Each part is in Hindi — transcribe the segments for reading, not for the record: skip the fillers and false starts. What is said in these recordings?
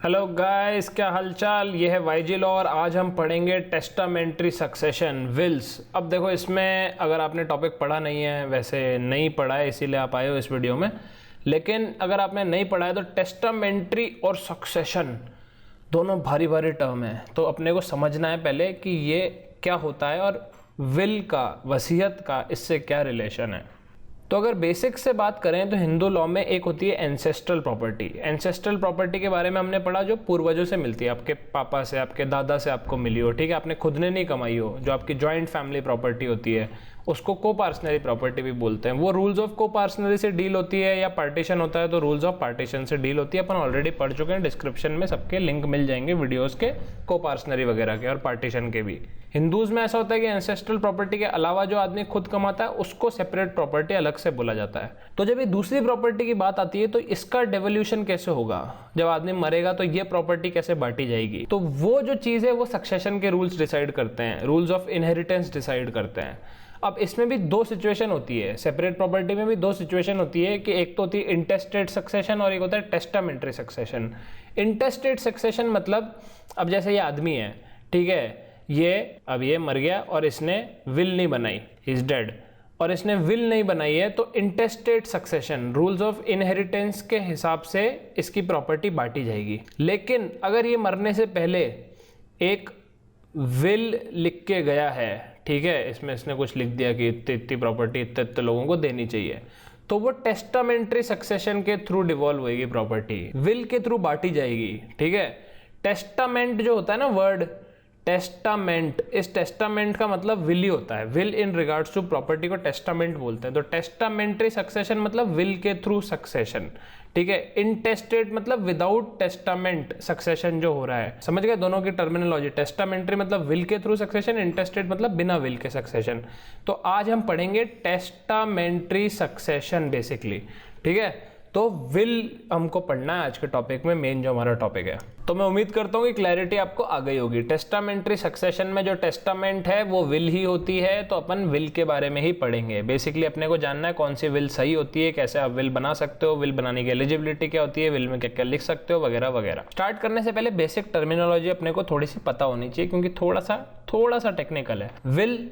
हेलो गाइस, क्या हालचाल। ये है वाईजी लॉ और आज हम पढ़ेंगे टेस्टामेंट्री सक्सेशन विल्स। अब देखो, इसमें अगर आपने टॉपिक पढ़ा नहीं है, वैसे नहीं पढ़ा है इसीलिए आप आए हो इस वीडियो में, लेकिन अगर आपने नहीं पढ़ा है तो टेस्टामेंट्री और सक्सेशन दोनों भारी भारी टर्म है, तो अपने को समझना है पहले कि ये क्या होता है और विल का, वसीयत का इससे क्या रिलेशन है। तो अगर बेसिक से बात करें तो हिंदू लॉ में एक होती है एंसेस्ट्रल प्रॉपर्टी। एंसेस्ट्रल प्रॉपर्टी के बारे में हमने पढ़ा, जो पूर्वजों से मिलती है, आपके पापा से, आपके दादा से आपको मिली हो, ठीक है, आपने खुद ने नहीं कमाई हो, जो आपकी जॉइंट फैमिली प्रॉपर्टी होती है उसको कोपार्सनरी प्रॉपर्टी भी बोलते हैं। वो रूल्स ऑफ कोपार्सनरी से डील होती है, या पार्टीशन होता है तो रूल्स ऑफ पार्टीशन से डील होती है। अपन ऑलरेडी पढ़ चुके हैं, डिस्क्रिप्शन में सबके लिंक मिल जाएंगे वीडियोस के, कोपार्सनरी वगैरह के और पार्टीशन के भी। हिंदूज में ऐसा होता है कि एंसेस्ट्रल प्रॉपर्टी के अलावा जो आदमी खुद कमाता है उसको सेपरेट प्रॉपर्टी अलग से बोला जाता है। तो जब ये दूसरी प्रॉपर्टी की बात आती है तो इसका डेवोल्यूशन कैसे होगा, जब आदमी मरेगा तो ये प्रॉपर्टी कैसे बांटी जाएगी, तो वो जो चीज है वो सक्सेशन के रूल्स डिसाइड करते हैं, रूल्स ऑफ इनहेरिटेंस डिसाइड करते हैं। अब इसमें भी दो सिचुएशन होती है, सेपरेट प्रॉपर्टी में भी दो सिचुएशन होती है कि एक तो होती है इंटेस्टेड सक्सेशन और एक होता है टेस्टामेंट्री सक्सेशन। इंटेस्टेड सक्सेशन मतलब, अब जैसे ये आदमी है, ठीक है, ये मर गया और इसने विल नहीं बनाई, ही इज डेड, और इसने विल नहीं बनाई है, तो इंटेस्टेड सक्सेशन रूल्स ऑफ इनहेरिटेंस के हिसाब से इसकी प्रॉपर्टी बांटी जाएगी। लेकिन अगर ये मरने से पहले एक विल लिख के गया है, ठीक है, इसमें इसने कुछ लिख दिया कि इतनी प्रॉपर्टी इतने लोगों को देनी चाहिए, तो वो टेस्टामेंट्री सक्सेशन के थ्रू डिवॉल्व होगी प्रॉपर्टी, विल के थ्रू बांटी जाएगी, ठीक है। टेस्टामेंट जो होता है ना वर्ड टेस्टामेंट, इस टेस्टामेंट का मतलब विल ही होता है, will in regards to property को टेस्टामेंट बोलते हैं। तो टेस्टामेंट्री सक्सेशन मतलब विल के थ्रू सक्सेशन, ठीक है। इंटेस्टेड मतलब विदाउट टेस्टामेंट सक्सेशन जो हो रहा है, समझ गए दोनों की टर्मिनोलॉजी। टेस्टामेंट्री मतलब विल के थ्रू सक्सेशन, इंटेस्टेड मतलब बिना विल के सक्सेशन। तो आज हम पढ़ेंगे टेस्टामेंट्री सक्सेशन बेसिकली, ठीक है। तो विल हमको पढ़ना है आज के टॉपिक में, मेन जो हमारा टॉपिक है। तो मैं उम्मीद करता हूँ कि क्लैरिटी आपको आ गई होगी। टेस्टामेंट्री सक्सेशन में जो टेस्टामेंट है वो विल ही होती है, तो अपन विल के बारे में ही पढ़ेंगे। बेसिकली अपने को जानना है कौन सी विल सही होती है, कैसे आप विल बना सकते हो, विल बनाने की एलिजिबिलिटी क्या होती है, विल में क्या क्या लिख सकते हो, वगैरह वगैरह। स्टार्ट करने से पहले बेसिक टर्मिनोलॉजी अपने को थोड़ी सी पता होनी चाहिए, क्योंकि थोड़ा सा टेक्निकल है। विल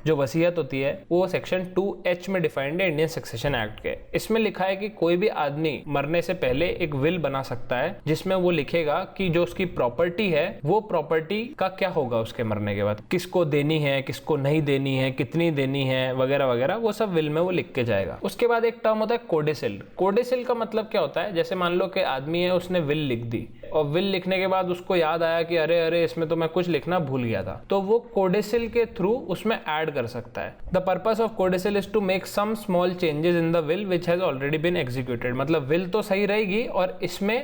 जो वसीयत होती है वो सेक्शन 2H में डिफाइंड है इंडियन सक्सेशन एक्ट के। इसमें लिखा है कि कोई भी आदमी मरने से पहले एक विल बना सकता है, जिसमें वो लिखेगा कि जो उसकी प्रॉपर्टी है वो प्रॉपर्टी का क्या होगा उसके मरने के बाद, किसको देनी है, किसको नहीं देनी है, कितनी देनी है, वगैरह वगैरह, वो सब विल में वो लिख के जाएगा। उसके बाद एक टर्म होता है कोडेसिल। कोडेसिल का मतलब क्या होता है, जैसे मान लो कि आदमी है, उसने विल लिख दी और विल लिखने के बाद उसको याद आया कि अरे इसमें तो मैं कुछ लिखना भूल गया था, तो वो कोडेसिल के थ्रू उसमें ऐड कर सकता है। The purpose of codicil is to make some small changes in the will which has already been executed. मतलब विल तो सही रहेगी और इसमें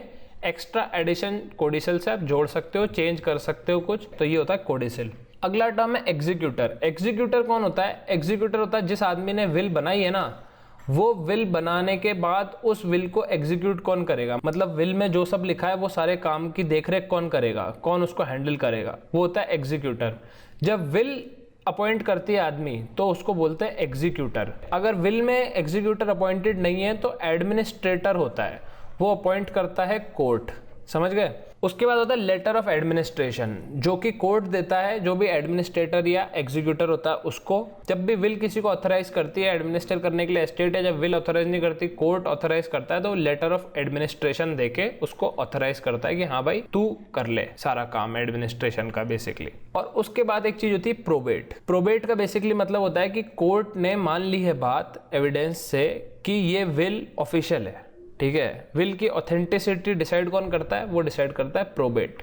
एक्स्ट्रा एडिशन कोडेसिल से आप जोड़ सकते हो, चेंज कर सकते हो कुछ, तो ये होता है कोडेसिल। अगला टर्म है एग्जीक्यूटर। एग्जीक्यूटर कौन होता है? एग्जीक्यूटर होता है जिस आदमी ने विल बनाई है ना, वो विल बनाने के बाद उस विल को एग्जीक्यूट कौन करेगा, मतलब विल में जो सब लिखा है वो सारे काम की देखरेख कौन करेगा, कौन उसको हैंडल करेगा, वो होता है एग्जीक्यूटर। जब विल अपॉइंट करती है आदमी तो उसको बोलते हैं एग्जीक्यूटर। अगर विल में एग्जीक्यूटर अपॉइंटेड नहीं है तो एडमिनिस्ट्रेटर होता है, वो अपॉइंट करता है कोर्ट, समझ गए। उसके बाद होता है लेटर ऑफ एडमिनिस्ट्रेशन, जो कि कोर्ट देता है, जो भी एडमिनिस्ट्रेटर या एग्जीक्यूटर होता है उसको। जब भी विल किसी को ऑथराइज करती है एडमिनिस्ट्रेट करने के लिए एस्टेट है, जब विल ऑथराइज नहीं करती, कोर्ट ऑथराइज करता है, तो लेटर ऑफ एडमिनिस्ट्रेशन देके उसको ऑथराइज करता है कि हाँ भाई तू कर ले सारा काम एडमिनिस्ट्रेशन का बेसिकली। और उसके बाद एक चीज होती है प्रोबेट। प्रोबेट का बेसिकली मतलब होता है कि कोर्ट ने मान ली है बात एविडेंस से कि ये विल ऑफिशियल है, ठीक है। विल की ऑथेंटिसिटी डिसाइड कौन करता है? वो डिसाइड करता है प्रोबेट।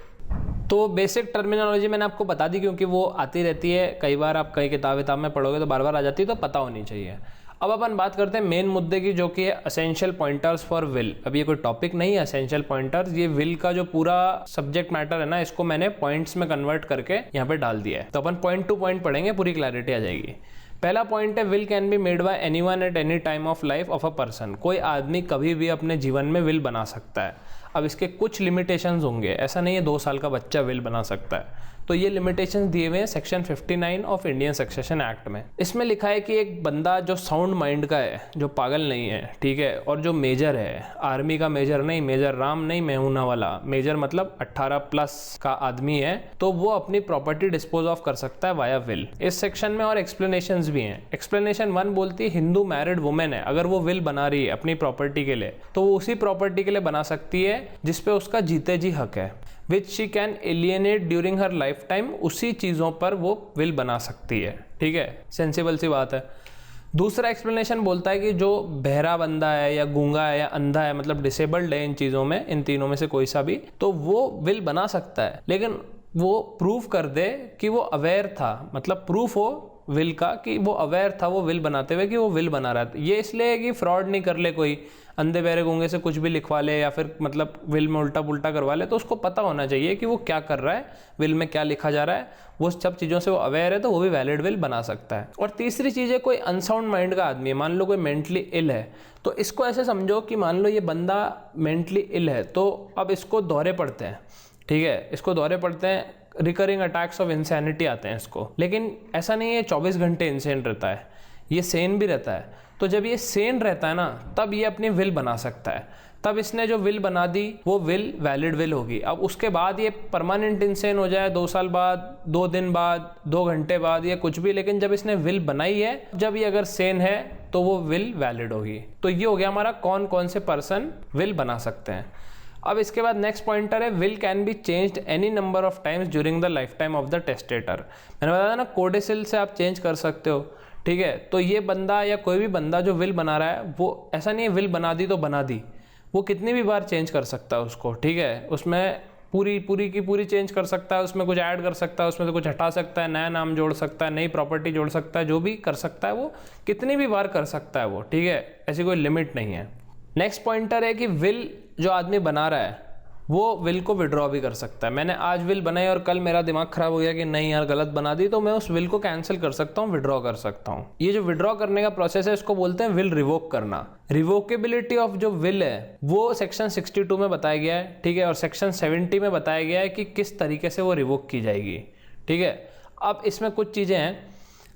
तो बेसिक टर्मिनोलॉजी मैंने आपको बता दी, क्योंकि वो आती रहती है, कई बार आप कई किताब में पढ़ोगे तो बार बार आ जाती है, तो पता होनी चाहिए। अब अपन बात करते हैं मेन मुद्दे की, जो कि है असेंशियल पॉइंटर्स फॉर विल। अब ये कोई टॉपिक नहीं है असेंशियल पॉइंटर्स, ये विल का जो पूरा सब्जेक्ट मैटर है ना, इसको मैंने पॉइंट्स में कन्वर्ट करके यहाँ पे डाल दिया है। तो अपन पॉइंट टू पॉइंट पढ़ेंगे, पूरी क्लैरिटी आ जाएगी। पहला पॉइंट है will can be made by anyone at any time of life of a person. कोई आदमी कभी भी अपने जीवन में विल बना सकता है। अब इसके कुछ लिमिटेशंस होंगे, ऐसा नहीं है 2 साल का बच्चा विल बना सकता है, तो ये लिमिटेशंस दिए हुए हैं section 59 of Indian succession act में। इसमें लिखा है कि एक बंदा जो साउंड माइंड का है, जो पागल नहीं है, ठीक है, और जो मेजर है, आर्मी का मेजर नहीं, मेजर राम नहीं, मेहुना वाला मेजर, मतलब 18+ का आदमी है, तो वो अपनी प्रॉपर्टी डिस्पोज ऑफ कर सकता है वाया विल। इस सेक्शन में और एक्सप्लेनेशंस भी हैं। एक्सप्लेनेशन 1 बोलती है हिंदू मैरिड वुमेन है, अगर वो विल बना रही है अपनी प्रॉपर्टी के लिए, तो वो उसी प्रॉपर्टी के लिए बना सकती है जिसपे उसका जीते जी हक है, which she can alienate during her life time. उसी चीज़ों पर वो विल बना सकती है, ठीक है, सेंसिबल सी बात है। दूसरा एक्सप्लेनेशन बोलता है कि जो बहरा बंदा है या गूंगा है या अंधा है, मतलब डिसेबल्ड है इन चीज़ों में, इन तीनों में से कोई सा भी, तो वो विल बना सकता है, लेकिन वो प्रूफ कर दे कि वो अवेयर था, मतलब प्रूफ हो विल का कि वो अवेयर था वो विल बनाते हुए कि वो विल बना रहा था। ये इसलिए है कि फ्रॉड नहीं कर ले कोई, अंधे बहरे गूंगे से कुछ भी लिखवा ले या फिर मतलब विल में उल्टा पुल्टा करवा ले, तो उसको पता होना चाहिए कि वो क्या कर रहा है, विल में क्या लिखा जा रहा है, वो सब चीज़ों से वो अवेयर है, तो वो भी वैलिड विल बना सकता है। और तीसरी चीज़ है, कोई अनसाउंड माइंड का आदमी है, मान लो कोई मेंटली इल है, तो इसको ऐसे समझो कि मान लो ये बंदा मेंटली इल है, तो अब इसको दौरे पड़ते हैं, ठीक है, इसको दौरे पड़ते हैं, रिकरिंग अटैक्स ऑफ इंसैनिटी आते हैं इसको, लेकिन ऐसा नहीं है 24 घंटे इंसेन रहता है, ये सेन भी रहता है। तो जब ये सेन रहता है ना, तब ये अपनी विल बना सकता है, तब इसने जो विल बना दी वो विल वैलिड विल होगी। अब उसके बाद ये परमानेंट इंसेन हो जाए 2 साल बाद, 2 दिन बाद, 2 घंटे बाद या कुछ भी, लेकिन जब इसने विल बनाई है, जब ये अगर सेन है तो वो विल वैलिड होगी। तो ये हो गया हमारा कौन कौन से पर्सन विल बना सकते हैं। अब इसके बाद नेक्स्ट पॉइंटर है, will can be changed any number of times during the life time of the testator. मैंने बताया ना, कोडेसिल से आप चेंज कर सकते हो, ठीक है। तो ये बंदा या कोई भी बंदा जो विल बना रहा है, वो ऐसा नहीं है विल बना दी तो बना दी, वो कितनी भी बार चेंज कर सकता है उसको, ठीक है। उसमें पूरी की पूरी चेंज कर सकता है, उसमें कुछ ऐड कर सकता है, उसमें से कुछ हटा सकता है, नया नाम जोड़ सकता है, नई प्रॉपर्टी जोड़ सकता है, जो भी कर सकता है वो कितनी भी बार कर सकता है वो, ठीक है, ऐसी कोई लिमिट नहीं है। नेक्स्ट पॉइंटर है कि विल जो आदमी बना रहा है वो विल को विड्रॉ भी कर सकता है। मैंने आज विल बनाई और कल मेरा दिमाग खराब हो गया कि नहीं यार गलत बना दी, तो मैं उस विल को कैंसिल कर सकता हूँ, विड्रॉ कर सकता हूँ। ये जो विड्रॉ करने का प्रोसेस है इसको बोलते हैं विल रिवोक करना। रिवोकेबिलिटी ऑफ जो विल है वो सेक्शन 62 में बताया गया है, ठीक है, और सेक्शन 70 में बताया गया है कि किस तरीके से वो रिवोक की जाएगी, ठीक है। अब इसमें कुछ चीज़ें हैं,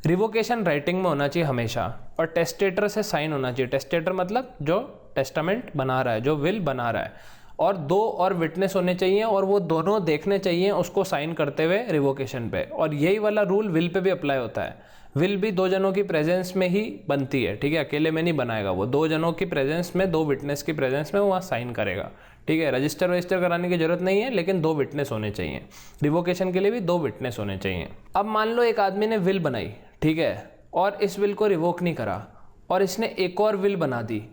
रिवोकेशन राइटिंग में होना चाहिए हमेशा, और टेस्टेटर से साइन होना चाहिए। टेस्टेटर मतलब जो टेस्टामेंट बना रहा है, जो विल बना रहा है, और 2 और विटनेस होने चाहिए, और वो दोनों देखने चाहिए उसको साइन करते हुए रिवोकेशन पे। और यही वाला रूल विल पे भी अप्लाई होता है। विल भी 2 जनों की प्रेजेंस में ही बनती है, ठीक है, अकेले में नहीं बनाएगा वो, 2 जनों की प्रेजेंस में, 2 विटनेस की प्रेजेंस में वो वहाँ साइन करेगा, ठीक है। रजिस्टर कराने की जरूरत नहीं है, लेकिन 2 विटनेस होने चाहिए। रिवोकेशन के लिए भी 2 विटनेस होने चाहिए। अब मान लो एक आदमी ने विल बनाई, ठीक है, और इस विल को रिवोक नहीं करा, और इसने एक और विल बना दी,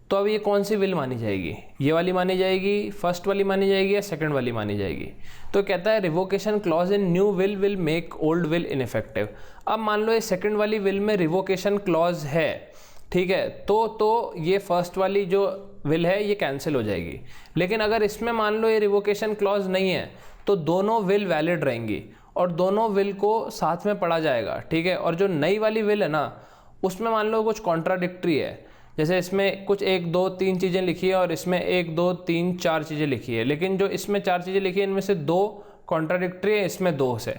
तो अब ये कौन सी विल मानी जाएगी? ये वाली मानी जाएगी, फर्स्ट वाली मानी जाएगी, या सेकंड वाली मानी जाएगी? तो कहता है revocation clause in new will make old will ineffective. अब मान लो ये सेकंड वाली विल में रिवोकेशन क्लॉज है, ठीक है, तो ये फर्स्ट वाली जो विल है ये कैंसिल हो जाएगी। लेकिन अगर इसमें मान लो ये रिवोकेशन क्लॉज नहीं है, तो दोनों विल वैलिड रहेंगी और दोनों विल को साथ में पढ़ा जाएगा, ठीक है। और जो नई वाली विल है ना, उसमें मान लो कुछ कॉन्ट्राडिक्टरी है, जैसे इसमें कुछ 1 2 3 चीज़ें लिखी है और इसमें 1 2 3 4 चीज़ें लिखी है, लेकिन जो इसमें 4 चीज़ें लिखी है इनमें से 2 कॉन्ट्राडिक्टरी है, इसमें 2 से,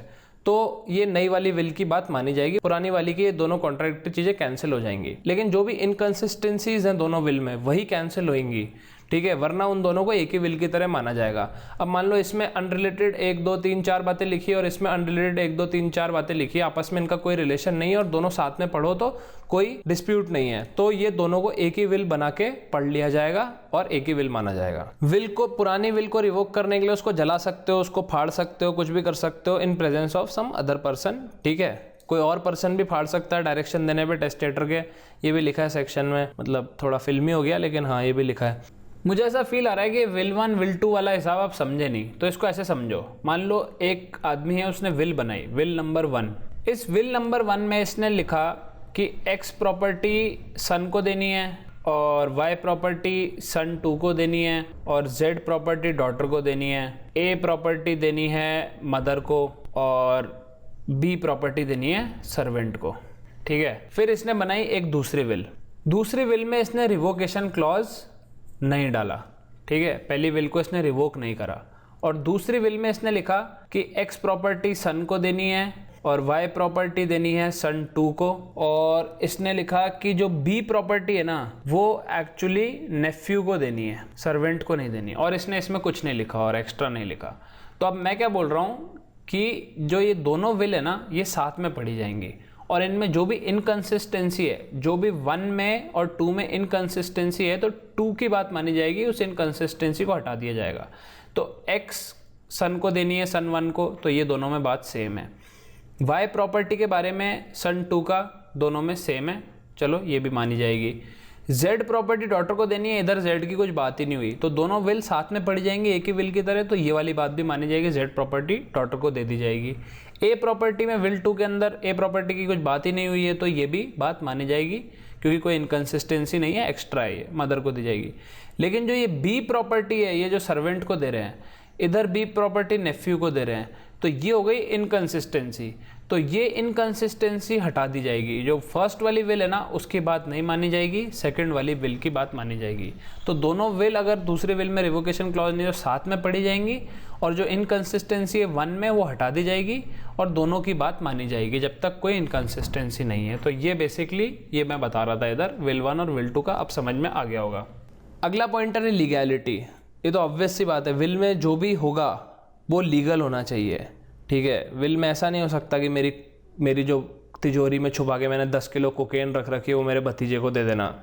तो ये नई वाली विल की बात मानी जाएगी, पुरानी वाली की ये दोनों कॉन्ट्राडिक्टरी चीज़ें कैंसिल हो जाएंगी। लेकिन जो भी इनकन्सिस्टेंसीज हैं दोनों विल में वही कैंसिल होंगी, ठीक है, वरना उन दोनों को एक ही विल की तरह माना जाएगा। अब मान लो इसमें अनरिलेटेड 1 2 3 4 बातें लिखी है और इसमें अनरिलेटेड 1 2 3 4 बातें लिखी है, आपस में इनका कोई रिलेशन नहीं है और दोनों साथ में पढ़ो तो कोई डिस्प्यूट नहीं है, तो ये दोनों को एक ही विल बना के पढ़ लिया जाएगा और एक ही विल माना जाएगा। विल को, पुरानी विल को रिवोक करने के लिए उसको जला सकते हो, उसको फाड़ सकते हो, कुछ भी कर सकते हो in presence of some other person, ठीक है। कोई और पर्सन भी फाड़ सकता है डायरेक्शन देने पे टेस्टेटर के, ये भी लिखा है सेक्शन में, मतलब थोड़ा फिल्मी हो गया लेकिन हाँ ये भी लिखा है। मुझे ऐसा फील आ रहा है कि विल 1 विल 2 वाला हिसाब आप समझे नहीं, तो इसको ऐसे समझो, मान लो एक आदमी है, उसने विल बनाई, विल नंबर 1। इस विल नंबर 1 में इसने लिखा कि X प्रॉपर्टी सन को देनी है और Y प्रॉपर्टी सन 2 को देनी है और Z प्रॉपर्टी डॉटर को देनी है, A प्रॉपर्टी देनी है मदर को और B प्रॉपर्टी देनी है सर्वेंट को, ठीक है। फिर इसने बनाई एक दूसरी विल में इसने रिवोकेशन क्लॉज नहीं डाला, ठीक है, पहली विल को इसने रिवोक नहीं करा और दूसरी विल में इसने लिखा कि एक्स प्रॉपर्टी सन को देनी है और वाई प्रॉपर्टी देनी है सन 2 को, और इसने लिखा कि जो बी प्रॉपर्टी है ना वो एक्चुअली नेफ्यू को देनी है, सर्वेंट को नहीं देनी, और इसने इसमें कुछ नहीं लिखा और एक्स्ट्रा नहीं लिखा। तो अब मैं क्या बोल रहा हूँ कि जो ये दोनों विल है ना ये साथ में पढ़ी जाएंगी, और इनमें जो भी इनकंसिस्टेंसी है, जो भी 1 में और 2 में इनकंसिस्टेंसी है तो 2 की बात मानी जाएगी, उस इनकंसिस्टेंसी को हटा दिया जाएगा। तो x सन को देनी है सन 1 को, तो ये दोनों में बात सेम है। y प्रॉपर्टी के बारे में सन 2 का दोनों में सेम है, चलो ये भी मानी जाएगी। z प्रॉपर्टी डॉटर को देनी है, इधर z की कुछ बात ही नहीं हुई, तो दोनों विल साथ में पढ़ी जाएंगे एक ही विल की तरह, तो ये वाली बात भी मानी जाएगी, z प्रॉपर्टी डॉटर को दे दी जाएगी। a प्रॉपर्टी में विल 2 के अंदर a प्रॉपर्टी की कुछ बात ही नहीं हुई है, तो ये भी बात मानी जाएगी क्योंकि कोई इनकंसिस्टेंसी नहीं है, एक्स्ट्रा है, ये मदर को दी जाएगी। लेकिन जो ये b प्रॉपर्टी है, ये जो सर्वेंट को दे रहे हैं, इधर b प्रॉपर्टी नेफ्यू को दे रहे हैं, तो ये हो गई इनकंसिस्टेंसी, तो ये इनकंसिस्टेंसी हटा दी जाएगी। जो फर्स्ट वाली विल है ना उसकी बात नहीं मानी जाएगी, सेकंड वाली विल की बात मानी जाएगी। तो दोनों विल अगर दूसरे विल में रिवोकेशन क्लॉज नहीं तो साथ में पढ़ी जाएंगी, और जो इनकंसिस्टेंसी है 1 में वो हटा दी जाएगी और दोनों की बात मानी जाएगी जब तक कोई इनकंसिस्टेंसी नहीं है। तो ये बेसिकली ये मैं बता रहा था इधर विल 1 और विल 2 का, अब समझ में आ गया होगा। अगला पॉइंटर है लीगैलिटी। ये तो ऑब्वियस सी बात है, विल में जो भी होगा वो लीगल होना चाहिए, ठीक है। विल में ऐसा नहीं हो सकता कि मेरी जो तिजोरी में छुपा के मैंने 10 किलो कोकेन रख रखी है वो मेरे भतीजे को दे देना,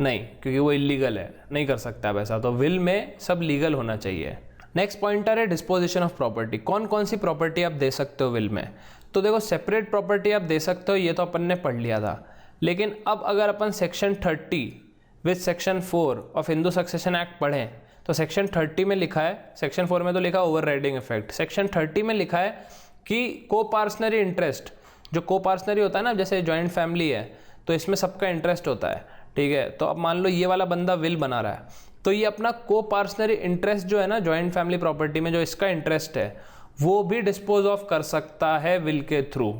नहीं, क्योंकि वो इलीगल है, नहीं कर सकता वैसा। तो विल में सब लीगल होना चाहिए। नेक्स्ट पॉइंटर है डिस्पोजिशन ऑफ प्रॉपर्टी। कौन कौन सी प्रॉपर्टी आप दे सकते हो विल में? तो देखो सेपरेट प्रॉपर्टी आप दे सकते हो, ये तो अपन ने पढ़ लिया था। लेकिन अब अगर अपन section 30 with section 4 of Hindu succession act पढ़ें तो सेक्शन 30 में लिखा है, सेक्शन 4 में तो लिखा ओवर राइडिंग इफेक्ट, सेक्शन 30 में लिखा है कि को पार्सनरी इंटरेस्ट, जो को पार्सनरी होता है ना, जैसे जॉइंट फैमिली है तो इसमें सबका इंटरेस्ट होता है, ठीक है। तो अब मान लो ये वाला बंदा विल बना रहा है, तो ये अपना को पार्सनरी इंटरेस्ट जो है ना जॉइंट फैमिली प्रॉपर्टी में, जो इसका इंटरेस्ट है वो भी डिस्पोज ऑफ कर सकता है विल के थ्रू।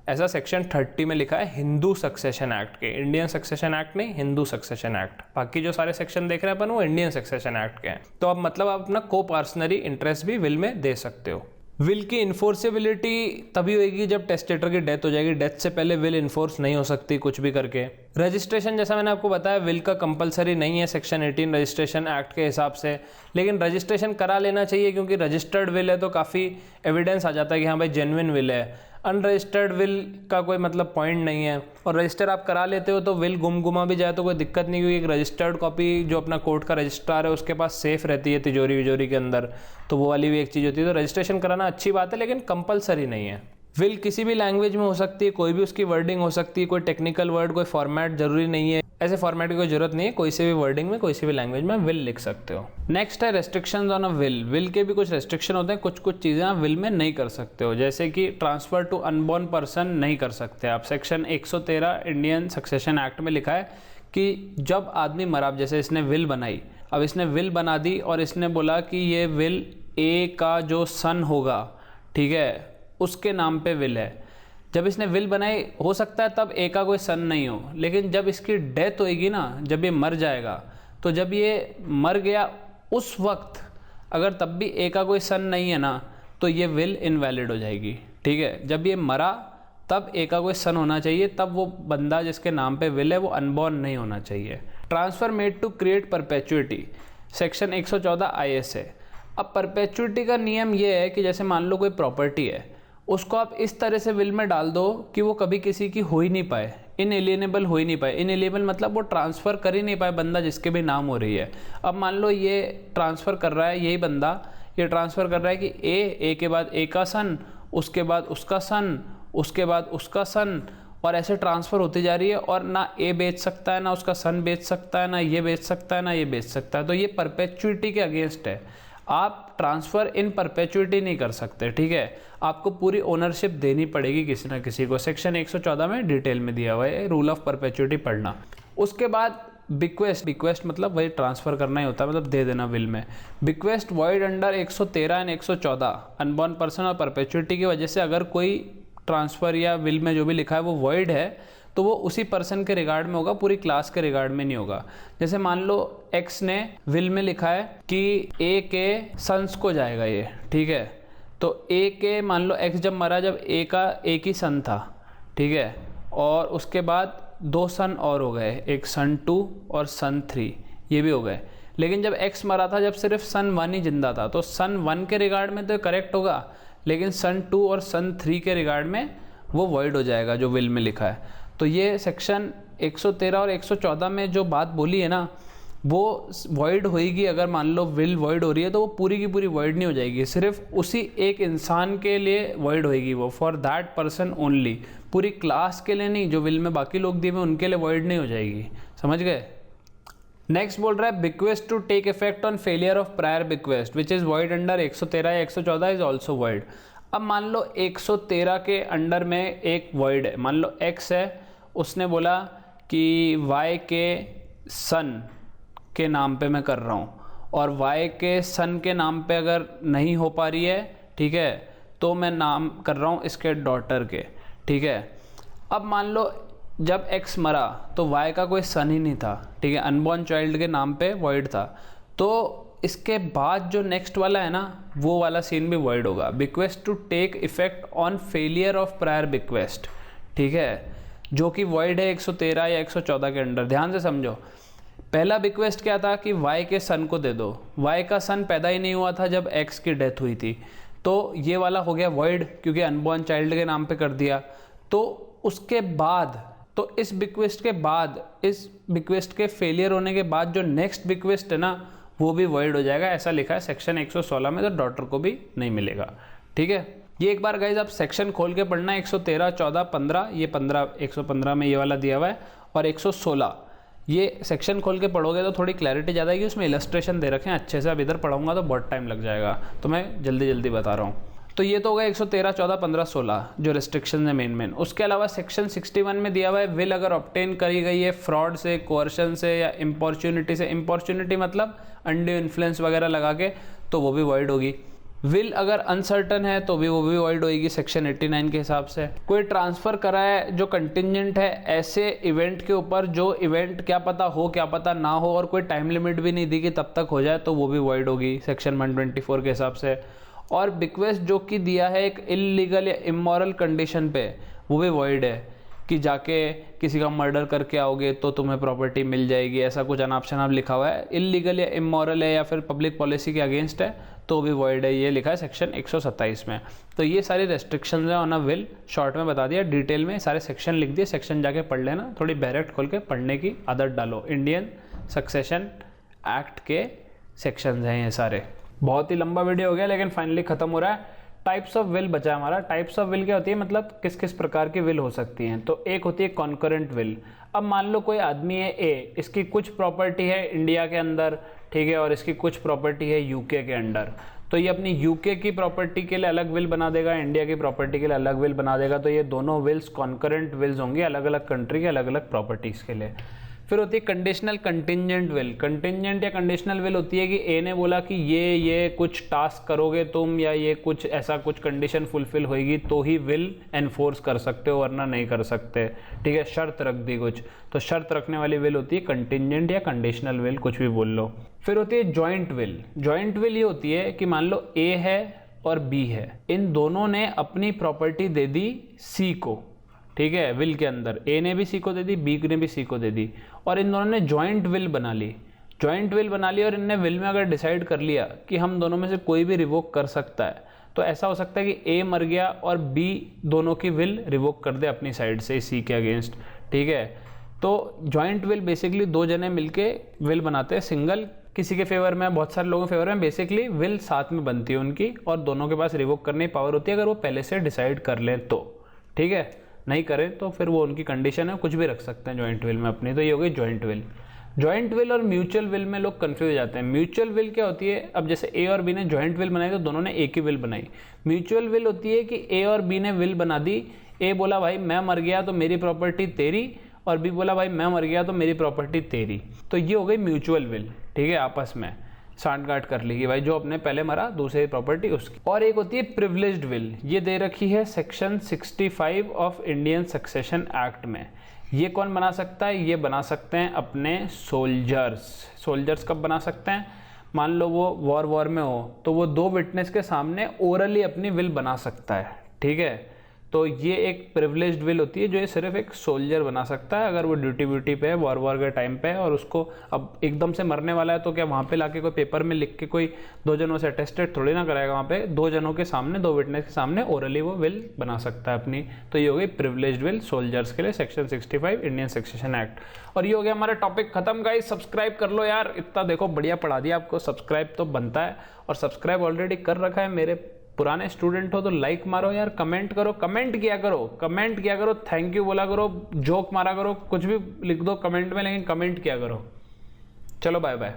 ऐसा सेक्शन 30 में लिखा है हिंदू सक्सेशन एक्ट के, इंडियन सक्सेशन एक्ट नहीं, हिंदू सक्सेशन एक्ट। बाकी जो सारे सेक्शन देख रहे हैं अपन वो इंडियन सक्सेशन एक्ट के हैं। तो अब मतलब आप अपना को पार्सनरी इंटरेस्ट भी विल में दे सकते हो। विल की इन्फोर्सेबिलिटी तभी होगी जब टेस्टेटर की डेथ हो जाएगी, डेथ से पहले विल इन्फोर्स नहीं हो सकती कुछ भी करके। रजिस्ट्रेशन जैसा मैंने आपको बताया विल का कंपलसरी नहीं है सेक्शन 18 रजिस्ट्रेशन एक्ट के हिसाब से, लेकिन रजिस्ट्रेशन करा लेना चाहिए क्योंकि रजिस्टर्ड विल है तो काफ़ी एविडेंस आ जाता है कि हाँ भाई जेन्युइन विल है। अनरजिस्टर्ड विल का कोई मतलब पॉइंट नहीं है, और रजिस्टर आप करा लेते हो तो विल गुमा भी जाए तो कोई दिक्कत नहीं, क्योंकि एक रजिस्टर्ड कॉपी जो अपना कोर्ट का रजिस्ट्रार है उसके पास सेफ रहती है तिजोरी विजोरी के अंदर, तो वो वाली भी एक चीज़ होती है। तो रजिस्ट्रेशन कराना अच्छी बात है लेकिन कंपलसरी नहीं है। विल किसी भी लैंग्वेज में हो सकती है, कोई भी उसकी वर्डिंग हो सकती है, कोई टेक्निकल वर्ड, कोई फॉर्मेट जरूरी नहीं है, ऐसे फॉर्मेट की कोई जरूरत नहीं है, कोई से भी वर्डिंग में कोई से भी लैंग्वेज में विल लिख सकते हो। नेक्स्ट है restrictions on a will. Will के भी कुछ रेस्ट्रिक्शन होते हैं, कुछ कुछ चीज़ें आप विल में नहीं कर सकते हो, जैसे कि ट्रांसफर टू अनबॉर्न पर्सन नहीं कर सकते आप। सेक्शन 113 इंडियन सक्सेशन एक्ट में लिखा है कि जब आदमी मरा, जैसे इसने विल बनाई, अब इसने विल बना दी और इसने बोला कि ये विल ए का जो सन होगा, ठीक है, उसके नाम पे विल है। जब इसने विल बनाई हो सकता है तब ए का कोई सन नहीं हो, लेकिन जब इसकी डेथ होएगी ना, जब ये मर जाएगा, तो जब ये मर गया उस वक्त अगर तब भी ए का कोई सन नहीं है ना तो ये विल इनवैलिड हो जाएगी, ठीक है। जब ये मरा तब ए का कोई सन होना चाहिए, तब वो बंदा जिसके नाम पे विल है वो अनबॉर्न नहीं होना चाहिए। Transfer made to create perpetuity, section 114 IS है। अब परपेचुइटी का नियम ये है कि जैसे मान लो कोई प्रॉपर्टी है, उसको आप इस तरह से विल में डाल दो कि वो कभी किसी की हो ही नहीं पाए, इनएलिएनेबल हो ही नहीं पाए। इनएलिएनेबल मतलब वो ट्रांसफ़र कर ही नहीं पाए बंदा जिसके भी नाम हो रही है। अब मान लो ये ट्रांसफ़र कर रहा है, यही बंदा ये ट्रांसफ़र कर रहा है कि ए के बाद ए का सन, उसके बाद उसका सन, उसके बाद उसका सन, और ऐसे ट्रांसफ़र होती जा रही है, और ना ए बेच सकता है, ना उसका सन बेच सकता है, ना ये बेच सकता है, ना ये बेच सकता है। तो ये परपेचुइटी के अगेंस्ट है। आप ट्रांसफ़र इन परपेचुइटी नहीं कर सकते, ठीक है। आपको पूरी ओनरशिप देनी पड़ेगी किसी ना किसी को। सेक्शन 114 में डिटेल में दिया हुआ है, रूल ऑफ परपेचुइटी पढ़ना। उसके बाद बिक्वेस्ट मतलब वही ट्रांसफ़र करना ही होता है, मतलब दे देना विल में। Bequest void under 113 and 114 unborn person और परपेचुइटी की वजह से अगर कोई ट्रांसफ़र या विल में जो भी लिखा है वो वॉइड है तो वो उसी पर्सन के रिगार्ड में होगा, पूरी क्लास के रिगार्ड में नहीं होगा। जैसे मान लो एक्स ने विल में लिखा है कि ए के सन्स को जाएगा ये, ठीक है। तो ए के, मान लो एक्स जब मरा, जब ए का एक ही सन था, ठीक है, और उसके बाद 2 सन और हो गए, एक सन 2 और सन 3, ये भी हो गए। लेकिन जब एक्स मरा था, जब सिर्फ सन 1 ही जिंदा था, तो सन 1 के रिगार्ड में तो करेक्ट होगा, लेकिन सन 2 और सन 3 के रिगार्ड में वो वॉइड हो जाएगा जो विल में लिखा है। तो ये सेक्शन 113 और 114 में जो बात बोली है ना, वो वॉइड होएगी। अगर मान लो विल वॉइड हो रही है तो वो पूरी की पूरी वॉइड नहीं हो जाएगी, सिर्फ उसी एक इंसान के लिए वॉइड होएगी, वो फॉर दैट पर्सन ओनली, पूरी क्लास के लिए नहीं। जो विल में बाकी लोग दिए हुए उनके लिए वॉइड नहीं हो जाएगी, समझ गए। नेक्स्ट बोल रहा है bequest to take effect on failure of prior bequest which is void under 113 या 114 इज ऑल्सो वॉइड। अब मान लो 113 के अंडर में एक वॉइड है, मान लो एक्स है, उसने बोला कि वाई के सन के नाम पे मैं कर रहा हूँ, और वाई के सन के नाम पे अगर नहीं हो पा रही है, ठीक है, तो मैं नाम कर रहा हूँ इसके डॉटर के, ठीक है। अब मान लो जब एक्स मरा तो वाई का कोई सन ही नहीं था, ठीक है, अनबॉर्न चाइल्ड के नाम पे वॉइड था। तो इसके बाद जो नेक्स्ट वाला है ना, वो वाला सीन भी वॉइड होगा। Bequest to take effect on failure of prior bequest, ठीक है, जो कि वॉइड है 113 या 114 के अंडर। ध्यान से समझो, पहला बिक्वेस्ट क्या था कि वाई के सन को दे दो, वाई का सन पैदा ही नहीं हुआ था जब एक्स की डेथ हुई थी, तो ये वाला हो गया वॉइड, क्योंकि अनबॉर्न चाइल्ड के नाम पे कर दिया। तो उसके बाद, तो इस बिक्वेस्ट के बाद, इस बिक्वेस्ट के फेलियर होने के बाद जो नेक्स्ट बिक्वेस्ट है ना, वो भी वॉइड हो जाएगा। ऐसा लिखा है सेक्शन 116 में, तो डॉटर को भी नहीं मिलेगा, ठीक है। ये एक बार गाइज आप सेक्शन खोल के पढ़ना, 113, 14, 15, ये 15, 115 में ये वाला दिया हुआ है, और 116 ये सेक्शन खोल के पढ़ोगे तो थोड़ी क्लैरिटी ज़्यादा आएगी। उसमें इलस्ट्रेशन दे रखे हैं अच्छे से, अब इधर पढ़ाऊंगा तो बहुत टाइम लग जाएगा, तो मैं जल्दी जल्दी बता रहा हूँ। तो ये तो होगा 113, 14, 15, 16 जो रिस्ट्रिक्शन है मेन। उसके अलावा सेक्शन 61 में दिया हुआ है विल अगर ऑब्टेन करी गई है फ्रॉड से, कोर्शन से या इम्पॉर्चुनिटी से, इम्पॉर्चुनिटी मतलब अनड्यू इन्फ्लुएंस वगैरह लगा के, तो वो भी वॉइड होगी। विल अगर अनसर्टन है तो भी वो भी वॉइड होगी सेक्शन 89 के हिसाब से। कोई ट्रांसफ़र करा है जो कंटिजेंट है ऐसे इवेंट के ऊपर, जो इवेंट क्या पता हो क्या पता ना हो, और कोई टाइम लिमिट भी नहीं दी कि तब तक हो जाए, तो वो भी वॉइड होगी सेक्शन 124 के हिसाब से। और बिक्वेस्ट जो कि दिया है एक इलीगल या इमोरल कंडीशन पे, वो भी वॉइड है, कि जाके किसी का मर्डर करके आओगे तो तुम्हें प्रॉपर्टी मिल जाएगी, ऐसा कुछ अनाप शनाप लिखा हुआ है, इलीगल या इमोरल है या फिर पब्लिक पॉलिसी के अगेंस्ट है, तो भी वॉइड है, ये लिखा है सेक्शन 127 में। तो ये सारी रेस्ट्रिक्शंस है ऑन अ विल, शॉर्ट में बता दिया, डिटेल में सारे सेक्शन लिख दिए, सेक्शन जाके पढ़ लेना, थोड़ी बैरेक्ट खोल के पढ़ने की आदत डालो। इंडियन सक्सेशन एक्ट के सेक्शंस हैं ये सारे। बहुत ही लंबा वीडियो हो गया, लेकिन फाइनली खत्म हो रहा है। टाइप्स ऑफ विल बचा है हमारा। टाइप्स ऑफ विल क्या होती है, मतलब किस किस प्रकार की विल हो सकती हैं। तो एक होती है कॉन्करेंट विल। अब मान लो कोई आदमी है ए, इसकी कुछ प्रॉपर्टी है इंडिया के अंदर, ठीक है, और इसकी कुछ प्रॉपर्टी है यूके के अंडर, तो ये अपनी यूके की प्रॉपर्टी के लिए अलग विल बना देगा, इंडिया की प्रॉपर्टी के लिए अलग विल बना देगा। तो ये दोनों विल्स कॉन्करेंट विल्स होंगी, अलग अलग कंट्री के अलग अलग प्रॉपर्टीज़ के लिए। फिर होती है कंडीशनल कंटिजेंट विल। कंटिजेंट या कंडीशनल विल होती है कि ए ने बोला कि ये कुछ टास्क करोगे तुम, या ये कुछ ऐसा कुछ कंडीशन फुलफिल होएगी तो ही विल एनफोर्स कर सकते हो, वरना नहीं कर सकते, ठीक है, शर्त रख दी कुछ, तो शर्त रखने वाली विल होती है कंटिजेंट या कंडीशनल विल, कुछ भी बोल लो। फिर होती है जॉइंट विल। जॉइंट विल ये होती है कि मान लो ए है और बी है, इन दोनों ने अपनी प्रॉपर्टी दे दी सी को, ठीक है, विल के अंदर ए ने भी सी को दे दी, बी ने भी सी को दे दी, और इन दोनों ने जॉइंट विल बना ली। जॉइंट विल बना ली और इनने विल में अगर डिसाइड कर लिया कि हम दोनों में से कोई भी रिवोक कर सकता है, तो ऐसा हो सकता है कि ए मर गया और बी दोनों की विल रिवोक कर दे अपनी साइड से सी के अगेंस्ट, ठीक है। तो जॉइंट विल बेसिकली दो जने मिलके विल बनाते हैं, सिंगल किसी के फेवर में, बहुत सारे लोगों के फेवर में, बेसिकली विल साथ में बनती है उनकी, और दोनों के पास रिवोक करने की पावर होती है अगर वो पहले से डिसाइड कर लें तो, ठीक है। नहीं करें तो फिर वो उनकी कंडीशन है, कुछ भी रख सकते हैं जॉइंट विल में अपनी। तो ये हो गई जॉइंट विल। जॉइंट विल और म्यूचुअल विल में लोग कंफ्यूज हो जाते हैं। म्यूचुअल विल क्या होती है, अब जैसे ए और बी ने जॉइंट विल बनाई तो दोनों ने एक ही विल बनाई। म्यूचुअल विल होती है कि ए और बी ने विल बना दी, ए बोला भाई मैं मर गया तो मेरी प्रॉपर्टी तेरी, और बी बोला भाई मैं मर गया तो मेरी प्रॉपर्टी तेरी, तो ये हो गई म्यूचुअल विल, ठीक है, आपस में सांठगांठ कर ली कि भाई जो अपने पहले मरा दूसरी प्रॉपर्टी उसकी। और एक होती है प्रिविलेज्ड विल, ये दे रखी है section 65 of Indian succession act में। ये कौन बना सकता है? ये बना सकते हैं अपने सोल्जर्स। सोल्जर्स कब बना सकते हैं? मान लो वो वॉर में हो तो वो 2 विटनेस के सामने ओरली अपनी विल बना सकता है, ठीक है। तो ये एक प्रिविलेज्ड विल होती है जो ये सिर्फ एक सोल्जर बना सकता है अगर वो ड्यूटी पे है, वॉर के टाइम पे है, और उसको अब एकदम से मरने वाला है तो क्या वहाँ पे लाके कोई पेपर में लिख के कोई 2 जनों से अटेस्टेड थोड़ी ना कराएगा। वहाँ पे 2 जनों के सामने, 2 विटनेस के सामने ओरली वो विल बना सकता है अपनी। तो ये हो गई प्रिविलेज्ड विल सोल्जर्स के लिए, सेक्शन 65 इंडियन सक्सेशन एक्ट। और ये हो गया हमारा टॉपिक खत्म गाइस। सब्सक्राइब कर लो यार, इतना देखो बढ़िया पढ़ा दिया आपको, सब्सक्राइब तो बनता है। और सब्सक्राइब ऑलरेडी कर रखा है मेरे पुराने स्टूडेंट हो तो लाइक मारो यार, कमेंट करो, कमेंट किया करो, थैंक यू बोला करो, जोक मारा करो, कुछ भी लिख दो कमेंट में, लेकिन कमेंट किया करो। चलो बाय बाय।